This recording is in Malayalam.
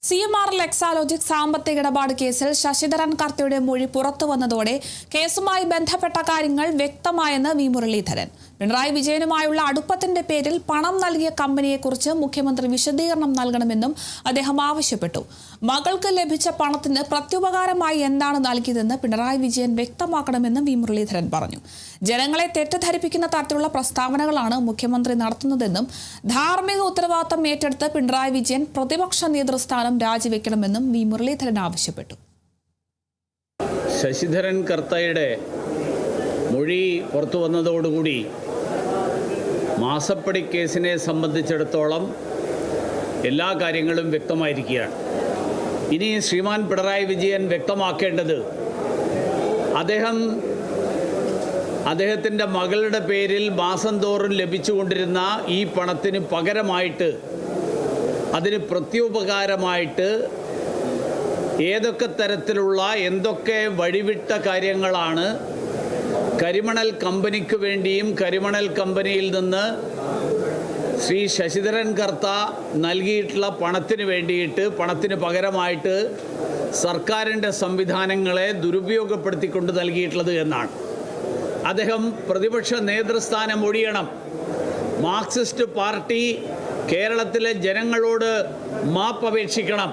CMRL എക്സാലോജിക് സാമ്പത്തിക ഇടപാട് കേസിൽ ശശിധരൻ കർത്തയുടെ മൊഴി പുറത്തുവന്നതോടെ കേസുമായി ബന്ധപ്പെട്ട കാര്യങ്ങൾ വ്യക്തമായെന്ന് വി മുരളീധരൻ. പിണറായി വിജയനുമായുള്ള അടുപ്പത്തിന്റെ പേരിൽ പണം നൽകിയ കമ്പനിയെക്കുറിച്ച് മുഖ്യമന്ത്രി വിശദീകരണം നൽകണമെന്നും അദ്ദേഹം ആവശ്യപ്പെട്ടു. മകൾക്ക് ലഭിച്ച പണത്തിന് പ്രത്യുപകാരമായി എന്താണ് നൽകിയതെന്ന് പിണറായി വിജയൻ വ്യക്തമാക്കണമെന്നും വി മുരളീധരൻ പറഞ്ഞു. ജനങ്ങളെ തെറ്റിദ്ധരിപ്പിക്കുന്ന തരത്തിലുള്ള പ്രസ്താവനകളാണ് മുഖ്യമന്ത്രി നടത്തുന്നതെന്നും ധാർമ്മിക ഉത്തരവാദിത്തം ഏറ്റെടുത്ത് പിണറായി വിജയൻ പ്രതിപക്ഷ നേതൃസ്ഥാനം രാജിവെക്കണമെന്നും വി മുരളീധരൻ ആവശ്യപ്പെട്ടു. ശശിധരൻ കർത്തയുടെ മൊഴി പുറത്തു വന്നതോടുകൂടി മാസപ്പടി കേസിനെ സംബന്ധിച്ചിടത്തോളം എല്ലാ കാര്യങ്ങളും വ്യക്തമായിരിക്കുകയാണ്. ഇനി ശ്രീമാൻ പിണറായി വിജയൻ വ്യക്തമാക്കേണ്ടത് അദ്ദേഹത്തിൻ്റെ മകളുടെ പേരിൽ മാസം തോറും ലഭിച്ചുകൊണ്ടിരുന്ന ഈ പണത്തിന് പകരമായിട്ട്, അതിന് പ്രത്യുപകാരമായിട്ട് ഏതൊക്കെ തരത്തിലുള്ള എന്തൊക്കെ വഴിവിട്ട കാര്യങ്ങളാണ് കരിമണൽ കമ്പനിക്ക് വേണ്ടിയും കരിമണൽ കമ്പനിയിൽ നിന്ന് ശ്രീ ശശിധരൻ കർത്ത നൽകിയിട്ടുള്ള പണത്തിന് വേണ്ടിയിട്ട്, പണത്തിന് പകരമായിട്ട് സർക്കാരിൻ്റെ സംവിധാനങ്ങളെ ദുരുപയോഗപ്പെടുത്തിക്കൊണ്ട് നൽകിയിട്ടുള്ളത് എന്നാണ്. അദ്ദേഹം പ്രതിപക്ഷ നേതൃസ്ഥാനം ഒഴിയണം. മാർക്സിസ്റ്റ് പാർട്ടി കേരളത്തിലെ ജനങ്ങളോട് മാപ്പപേക്ഷിക്കണം.